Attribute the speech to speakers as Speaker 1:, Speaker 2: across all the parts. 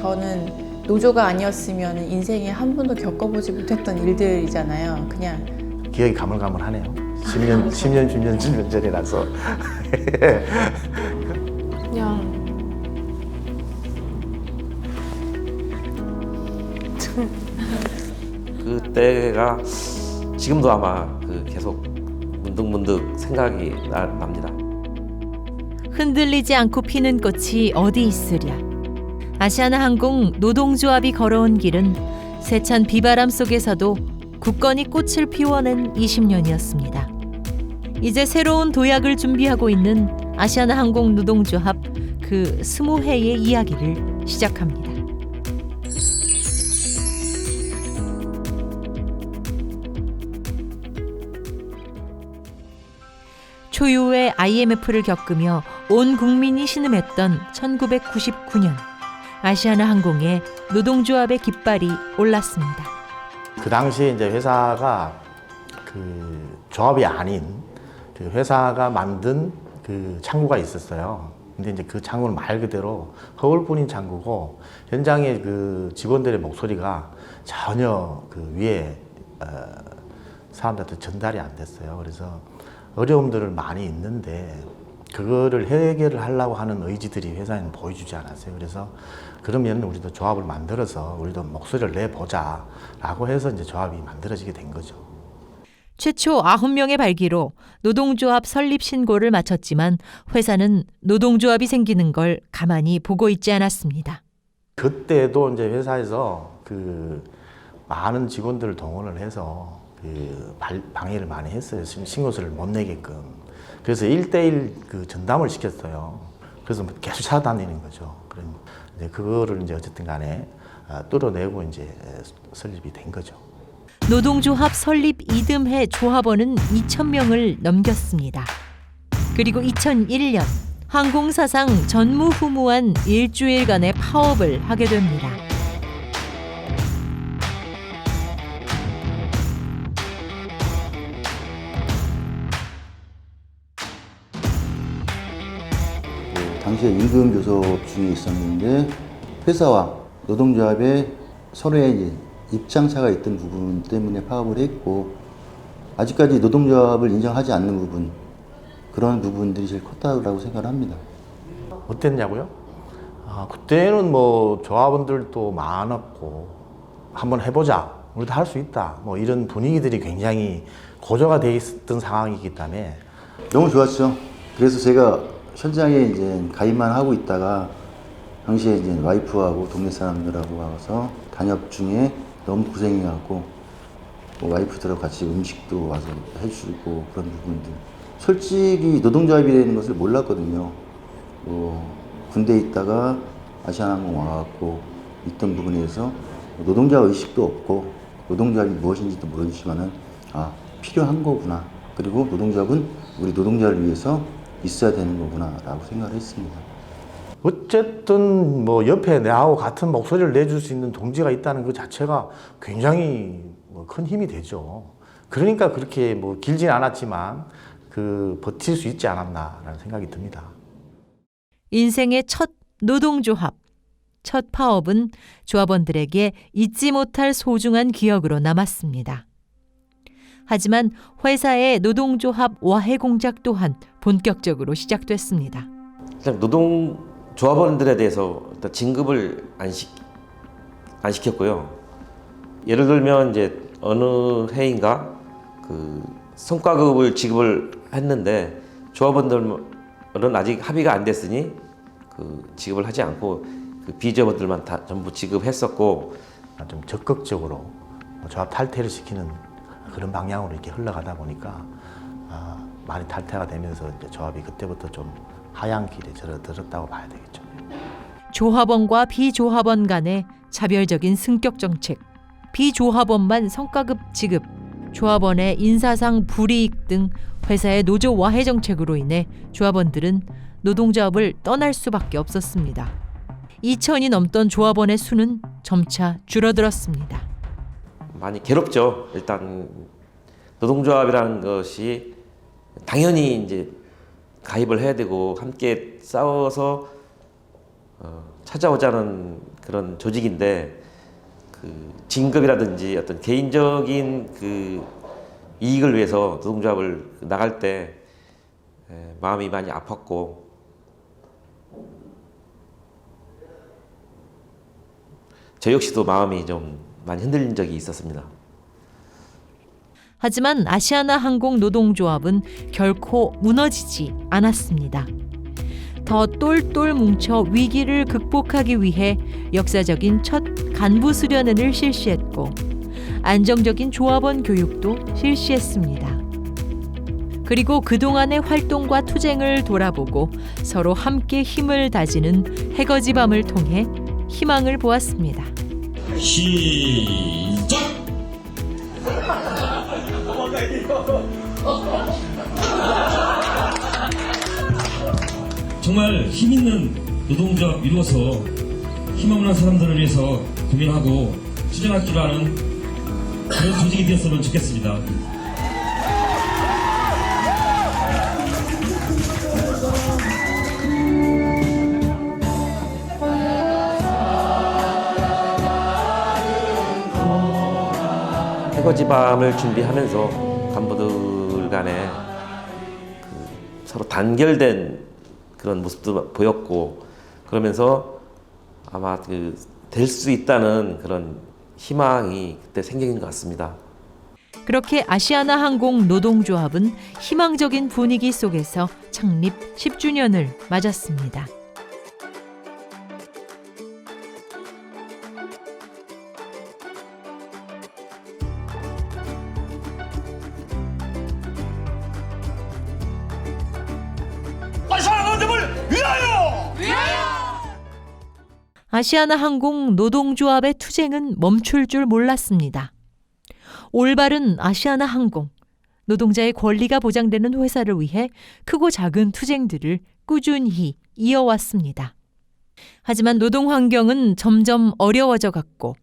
Speaker 1: 저는 노조가 아니었으면 인생에 한 번도 겪어보지 못했던 일들이잖아요. 그냥
Speaker 2: 기억이 가물가물하네요. 10년 전이라서.
Speaker 3: 그냥
Speaker 4: 그때가 지금도 아마 계속 문득문득 생각이 납니다.
Speaker 5: 흔들리지 않고 피는 꽃이 어디 있으랴. 아시아나항공 노동조합이 걸어온 길은 세찬 비바람 속에서도 굳건히 꽃을 피워낸 20년이었습니다. 이제 새로운 도약을 준비하고 있는 아시아나항공 노동조합 그 20회의 이야기를 시작합니다. 초유의 IMF를 겪으며 온 국민이 신음했던 1999년 아시아나항공에 노동조합의 깃발이 올랐습니다.
Speaker 2: 그 당시에 이제 회사가 그 조합이 아닌 그 회사가 만든 그 창구가 있었어요. 근데 이제 그 창구는 말 그대로 허울뿐인 창구고 현장의 그 직원들의 목소리가 전혀 그 위에 사람들한테 전달이 안 됐어요. 그래서 어려움들을 많이 있는데 그거를 해결을 하려고 하는 의지들이 회사에는 보여주지 않았어요. 그래서 그러면 우리도 조합을 만들어서 우리도 목소리를 내보자 라고 해서 이제 조합이 만들어지게 된 거죠.
Speaker 5: 최초 9명의 발기로 노동조합 설립 신고를 마쳤지만 회사는 노동조합이 생기는 걸 가만히 보고 있지 않았습니다.
Speaker 2: 그때도 이제 회사에서 그 많은 직원들을 동원을 해서 그 방해를 많이 했어요. 신고서를 못 내게끔. 그래서 1대1 그 전담을 시켰어요. 그래서 계속 찾아다니는 거죠. 이제 그거를 이제 어쨌든 간에 뚫어내고 이제 설립이 된 거죠.
Speaker 5: 노동조합 설립 이듬해 조합원은 2,000명을 넘겼습니다. 그리고 2001년 항공사상 전무후무한 일주일간의 파업을 하게 됩니다.
Speaker 6: 당시에 임금 교섭 중에 있었는데 회사와 노동조합의 서로의 입장차가 있던 부분 때문에 파업을 했고 아직까지 노동조합을 인정하지 않는 부분 그런 부분들이 제일 컸다고 생각을 합니다.
Speaker 2: 어땠냐고요? 그때는 뭐 조합원들도 많았고 한번 해보자, 우리도 할 수 있다, 뭐 이런 분위기들이 굉장히 고조가 돼 있었던 상황이기 때문에
Speaker 6: 너무 좋았죠. 그래서 제가 현장에 이제 가입만 하고 있다가 당시에 이제 와이프하고 동네 사람들하고 와서 단협 중에 너무 고생해갖고 뭐 와이프들하고 같이 음식도 와서 해주고 그런 부분들. 솔직히 노동조합이라는 것을 몰랐거든요. 뭐 군대에 있다가 아시아나항공 와갖고 있던 부분에서 노동조합 의식도 없고 노동조합이 무엇인지도 모르지만은 필요한 거구나. 그리고 노동조합은 우리 노동자를 위해서 있어야 되는 거구나 라고 생각을 했습니다.
Speaker 2: 어쨌든 뭐 옆에 나하고 같은 목소리를 내줄 수 있는 동지가 있다는 그 자체가 굉장히 큰 힘이 되죠. 그러니까 그렇게 뭐 길진 않았지만 버틸 수 있지 않았나라는 생각이 듭니다.
Speaker 5: 인생의 첫 노동조합, 첫 파업은 조합원들에게 잊지 못할 소중한 기억으로 남았습니다. 하지만 회사의 노동조합 와해 공작 또한 본격적으로 시작됐습니다.
Speaker 4: 노동조합원들에 대해서 일단 진급을 안 시켰고요. 예를 들면 이제 어느 해인가 그 성과급을 지급을 했는데 조합원들은 아직 합의가 안 됐으니 그 지급을 하지 않고 그 비조합원들만 다 전부 지급했었고
Speaker 2: 좀 적극적으로 조합 탈퇴를 시키는 그런 방향으로 이렇게 흘러가다 보니까 많이 탈퇴가 되면서 이제 조합이 그때부터 좀 하향 길에 들었다고 봐야 되겠죠.
Speaker 5: 조합원과 비조합원 간의 차별적인 승격 정책, 비조합원만 성과급 지급, 조합원의 인사상 불이익 등 회사의 노조 와해 정책으로 인해 조합원들은 노동조합을 떠날 수밖에 없었습니다. 2,000이 넘던 조합원의 수는 점차 줄어들었습니다.
Speaker 4: 많이 괴롭죠. 일단 노동조합이라는 것이 당연히 이제 가입을 해야 되고 함께 싸워서 찾아오자는 그런 조직인데 그 진급이라든지 어떤 개인적인 그 이익을 위해서 노동조합을 나갈 때 마음이 많이 아팠고 저 역시도 마음이 좀 많이 흔들린 적이 있었습니다.
Speaker 5: 하지만 아시아나항공 노동조합은 결코 무너지지 않았습니다. 더 똘똘 뭉쳐 위기를 극복하기 위해 역사적인 첫 간부 수련회를 실시했고 안정적인 조합원 교육도 실시했습니다. 그리고 그동안의 활동과 투쟁을 돌아보고 서로 함께 힘을 다지는 해거지 밤을 통해 희망을 보았습니다.
Speaker 3: 시작! 정말 힘있는 노동조합 이루어서 힘없는 사람들을 위해서 고민하고 투쟁할 줄 아는 그런 조직이 되었으면 좋겠습니다.
Speaker 4: 해거지 밤을 준비하면서 간부들 간에 그 서로 단결된 그런 모습도 보였고 그러면서 아마 그 될 수 있다는 그런 희망이 그때 생긴 것 같습니다.
Speaker 5: 그렇게 아시아나항공 노동조합은 희망적인 분위기 속에서 창립 10주년을 맞았습니다. 아시아나항공 노동조합의 투쟁은 멈출 줄 몰랐습니다. 올바른 아시아나항공, 노동자의 권리가 보장되는 회사를 위해 크고 작은 투쟁들을 꾸준히 이어왔습니다. 하지만 노동 환경은 점점 어려워져 갔고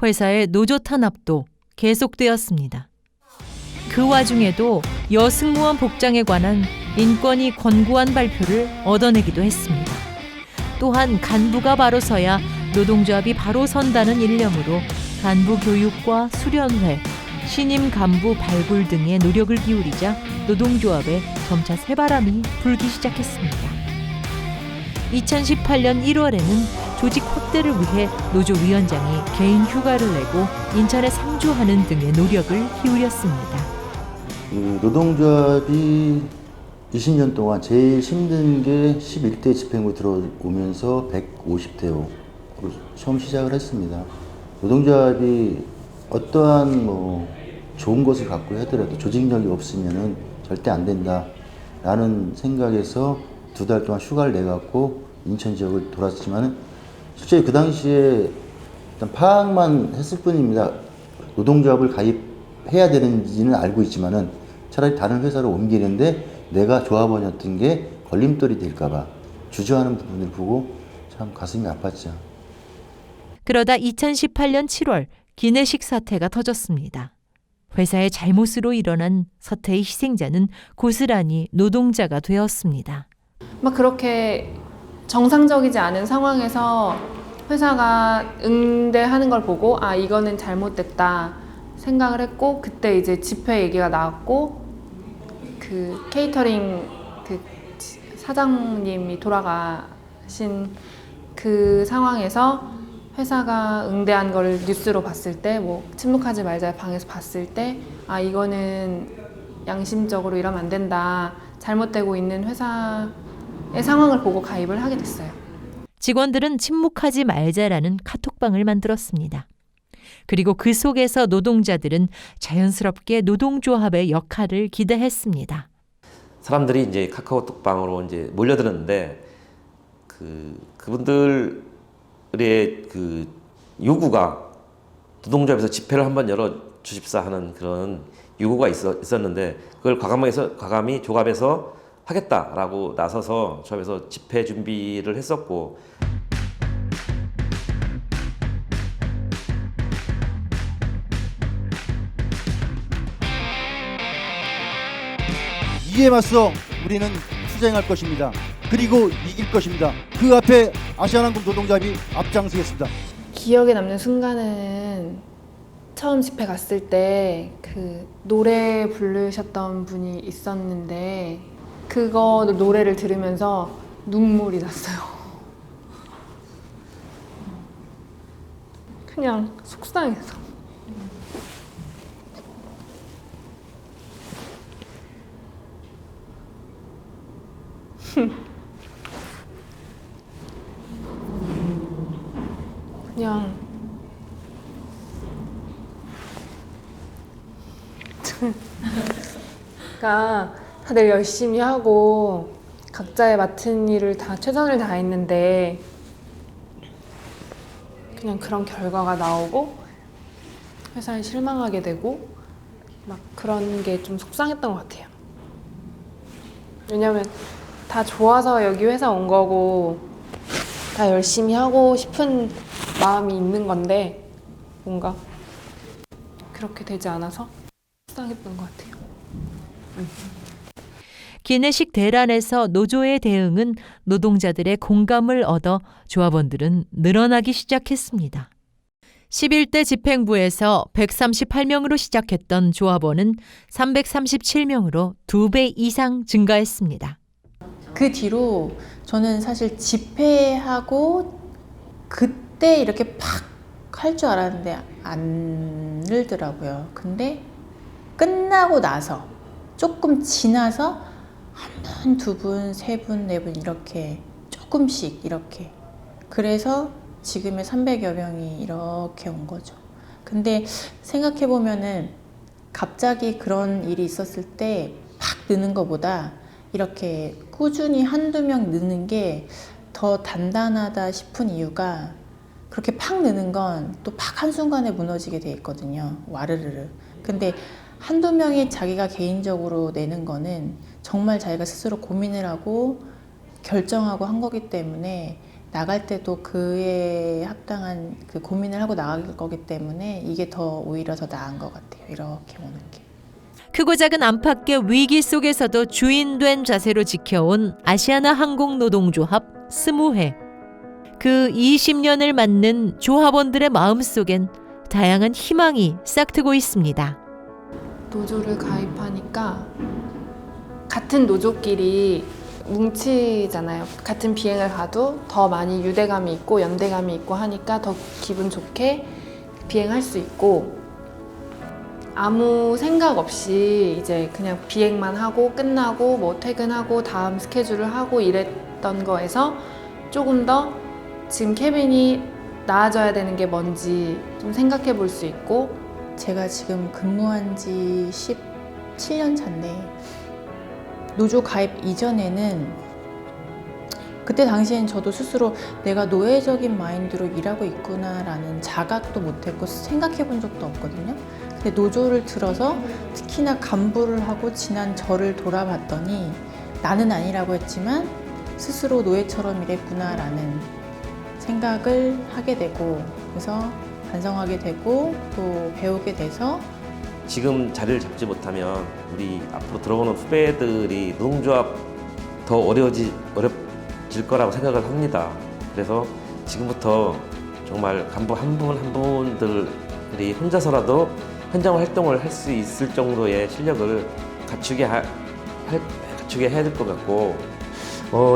Speaker 5: 회사의 노조 탄압도 계속되었습니다. 그 와중에도 여승무원 복장에 관한 인권위 권고안 발표를 얻어내기도 했습니다. 또한 간부가 바로 서야 노동조합이 바로 선다는 일념으로 간부 교육과 수련회, 신임 간부 발굴 등의 노력을 기울이자 노동조합에 점차 새바람이 불기 시작했습니다. 2018년 1월에는 조직 확대를 위해 노조위원장이 개인 휴가를 내고 인천에 상주하는 등의 노력을 기울였습니다.
Speaker 6: 노동조합이 20년 동안 제일 힘든 게 11대 집행부 들어오면서 150대로 처음 시작을 했습니다. 노동조합이 어떠한 좋은 것을 갖고 하더라도 조직력이 없으면은 절대 안 된다라는 생각에서 2달 동안 휴가를 내갖고 인천 지역을 돌았지만은 실제 그 당시에 일단 파악만 했을 뿐입니다. 노동조합을 가입해야 되는지는 알고 있지만은 차라리 다른 회사로 옮기는데 내가 조합원이었던 게 걸림돌이 될까봐 주저하는 부분을 보고 참 가슴이 아팠죠.
Speaker 5: 그러다 2018년 7월 기내식 사태가 터졌습니다. 회사의 잘못으로 일어난 사태의 희생자는 고스란히 노동자가 되었습니다.
Speaker 7: 막 그렇게 정상적이지 않은 상황에서 회사가 응대하는 걸 보고 아 이거는 잘못됐다 생각을 했고 그때 이제 집회 얘기가 나왔고 그 케이터링 그 사장님이 돌아가신 그 상황에서 회사가 응대한 걸 뉴스로 봤을 때 뭐 침묵하지 말자 방에서 봤을 때 아 이거는 양심적으로 이러면 안 된다 잘못되고 있는 회사의 상황을 보고 가입을 하게 됐어요.
Speaker 5: 직원들은 침묵하지 말자라는 카톡방을 만들었습니다. 그리고 그 속에서 노동자들은 자연스럽게 노동조합의 역할을 기대했습니다.
Speaker 4: 사람들이 이제 카카오톡방으로 이제 몰려드는데 그분들의 그 요구가 노동조합에서 집회를 한번 열어 주십사 하는 그런 요구가 있었는데 그걸 과감히 조합에서 하겠다라고 나서서 조합에서 집회 준비를 했었고
Speaker 8: 이에 맞서 우리는 투쟁할 것입니다. 그리고 이길 것입니다. 그 앞에 아시아나항공 노동조합이 앞장서겠습니다.
Speaker 7: 기억에 남는 순간은 처음 집회 갔을 때 그 노래 부르셨던 분이 있었는데 그거 노래를 들으면서 눈물이 났어요. 그냥 속상해서. 그냥 그러니까 다들 열심히 하고 각자의 맡은 일을 다 최선을 다했는데 그냥 그런 결과가 나오고 회사에 실망하게 되고 막 그런 게 좀 속상했던 것 같아요. 왜냐면 다 좋아서 여기 회사 온 거고 다 열심히 하고 싶은 마음이 있는 건데 뭔가 그렇게 되지 않아서 속상했던 것 같아요.
Speaker 5: 기내식 대란에서 노조의 대응은 노동자들의 공감을 얻어 조합원들은 늘어나기 시작했습니다. 11대 집행부에서 138명으로 시작했던 조합원은 337명으로 2배 이상 증가했습니다.
Speaker 1: 그 뒤로 저는 사실 집회하고 그때 이렇게 팍 할 줄 알았는데 안 늘더라고요. 근데 끝나고 나서 조금 지나서 한 분, 두 분, 세 분, 네 분 이렇게 조금씩 이렇게 그래서 지금의 300여 명이 이렇게 온 거죠. 근데 생각해 보면은 갑자기 그런 일이 있었을 때 팍 느는 것보다 이렇게 꾸준히 한두 명 느는 게 더 단단하다 싶은 이유가 그렇게 팍 느는 건 또 팍 한순간에 무너지게 돼 있거든요. 와르르르. 근데 한두 명이 자기가 개인적으로 내는 거는 정말 자기가 스스로 고민을 하고 결정하고 한 거기 때문에 나갈 때도 그에 합당한 그 고민을 하고 나갈 거기 때문에 이게 더 오히려 더 나은 것 같아요. 이렇게 오는 게.
Speaker 5: 크고 작은 안팎의 위기 속에서도 주인된 자세로 지켜온 아시아나 항공 노동조합 20회. 그 20년을 맞는 조합원들의 마음속엔 다양한 희망이 싹트고 있습니다.
Speaker 7: 노조를 가입하니까 같은 노조끼리 뭉치잖아요. 같은 비행을 가도 더 많이 유대감이 있고 연대감이 있고 하니까 더 기분 좋게 비행할 수 있고 아무 생각 없이 이제 그냥 비행만 하고 끝나고 뭐 퇴근하고 다음 스케줄을 하고 이랬던 거에서 조금 더 지금 케빈이 나아져야 되는 게 뭔지 좀 생각해 볼 수 있고
Speaker 1: 제가 지금 근무한 지 17년 차인데 노조 가입 이전에는 그때 당시엔 저도 스스로 내가 노예적인 마인드로 일하고 있구나라는 자각도 못했고 생각해 본 적도 없거든요. 근데 노조를 들어서 특히나 간부를 하고 지난 저를 돌아봤더니 나는 아니라고 했지만 스스로 노예처럼 일했구나라는 생각을 하게 되고 그래서 반성하게 되고 또 배우게 돼서
Speaker 4: 지금 자리를 잡지 못하면 우리 앞으로 들어오는 후배들이 노동조합 더 어려워질 거라고 생각을 합니다. 그래서 지금부터 정말 간부 한 분 한 분들이 혼자서라도 현장 활동을 할 수 있을 정도의 실력을 갖추게 해야 될 것 같고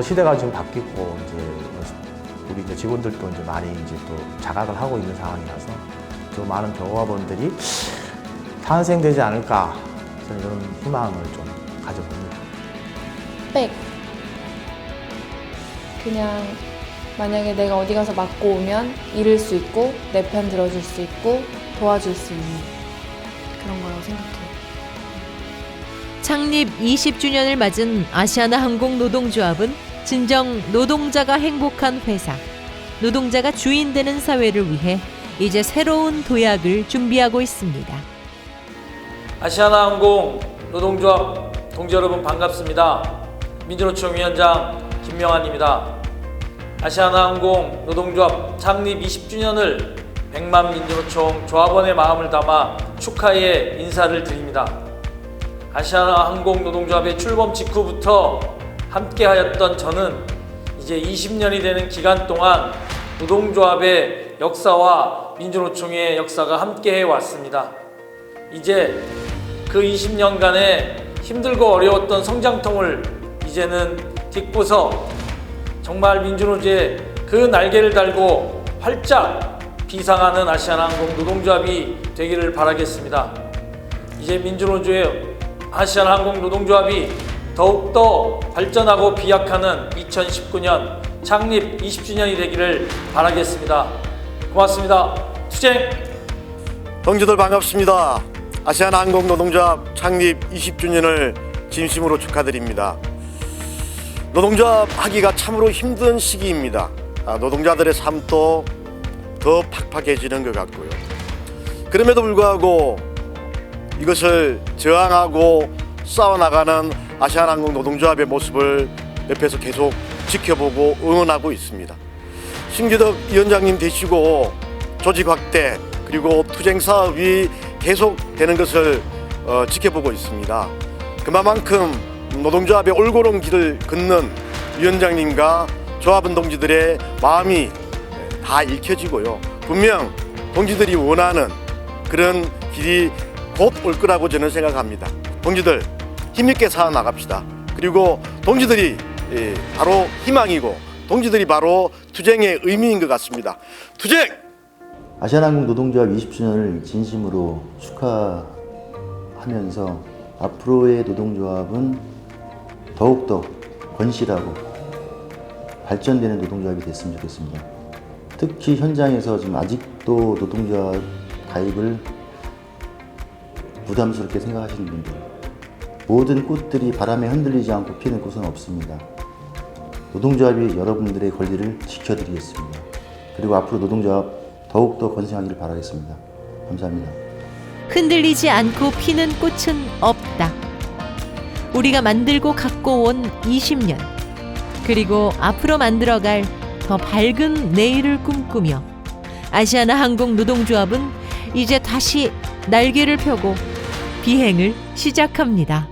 Speaker 2: 시대가 지금 바뀌고 이제 우리 이제 직원들도 이제 많이 이제 또 자각을 하고 있는 상황이라서 또 많은 조합원들이 탄생되지 않을까 저는 이런 희망을 좀 가져봅니다.
Speaker 7: 그냥 만약에 내가 어디 가서 맞고 오면 잃을 수 있고 내 편 들어줄 수 있고 도와줄 수 있는 그런 거라고 생각해요.
Speaker 5: 창립 20주년을 맞은 아시아나 항공 노동조합은 진정 노동자가 행복한 회사, 노동자가 주인 되는 사회를 위해 이제 새로운 도약을 준비하고 있습니다.
Speaker 9: 아시아나항공 노동조합 동지 여러분 반갑습니다. 민주노총 위원장 김명환입니다. 아시아나항공 노동조합 창립 20주년을 100만 민주노총 조합원의 마음을 담아 축하의 인사를 드립니다. 아시아나항공 노동조합의 출범 직후부터 함께하였던 저는 이제 20년이 되는 기간 동안 노동조합의 역사와 민주노총의 역사가 함께해 왔습니다. 이제 그 20년간의 힘들고 어려웠던 성장통을 이제는 딛고서 정말 민주노조의 그 날개를 달고 활짝 비상하는 아시아나항공 노동조합이 되기를 바라겠습니다. 이제 민주노조의 아시아나항공 노동조합이 더욱더 발전하고 비약하는 2019년 창립 20주년이 되기를 바라겠습니다. 고맙습니다. 투쟁!
Speaker 10: 동지들 반갑습니다. 아시아나항공 노동조합 창립 20주년을 진심으로 축하드립니다. 노동조합 하기가 참으로 힘든 시기입니다. 노동자들의 삶도 더 팍팍해지는 것 같고요. 그럼에도 불구하고 이것을 저항하고 싸워나가는 아시아나항공 노동조합의 모습을 옆에서 계속 지켜보고 응원하고 있습니다. 신기덕 위원장님 되시고 조직 확대 그리고 투쟁 사업이 계속되는 것을 지켜보고 있습니다. 그만큼 노동조합의 올바른 길을 걷는 위원장님과 조합원 동지들의 마음이 다 읽혀지고요. 분명 동지들이 원하는 그런 길이 곧 올 거라고 저는 생각합니다. 동지들 힘있게 살아나갑시다. 그리고 동지들이 바로 희망이고 동지들이 바로 투쟁의 의미인 것 같습니다. 투쟁!
Speaker 6: 아시아나항공 노동조합 20주년을 진심으로 축하하면서 앞으로의 노동조합은 더욱더 건실하고 발전되는 노동조합이 됐으면 좋겠습니다. 특히 현장에서 지금 아직도 노동조합 가입을 부담스럽게 생각하시는 분들, 모든 꽃들이 바람에 흔들리지 않고 피는 꽃은 없습니다. 노동조합이 여러분들의 권리를 지켜드리겠습니다. 그리고 앞으로 노동조합 더욱더 건승하기를 바라겠습니다. 감사합니다.
Speaker 5: 흔들리지 않고 피는 꽃은 없다. 우리가 만들고 갖고 온 20년, 그리고 앞으로 만들어갈 더 밝은 내일을 꿈꾸며 아시아나항공 노동조합은 이제 다시 날개를 펴고 비행을 시작합니다.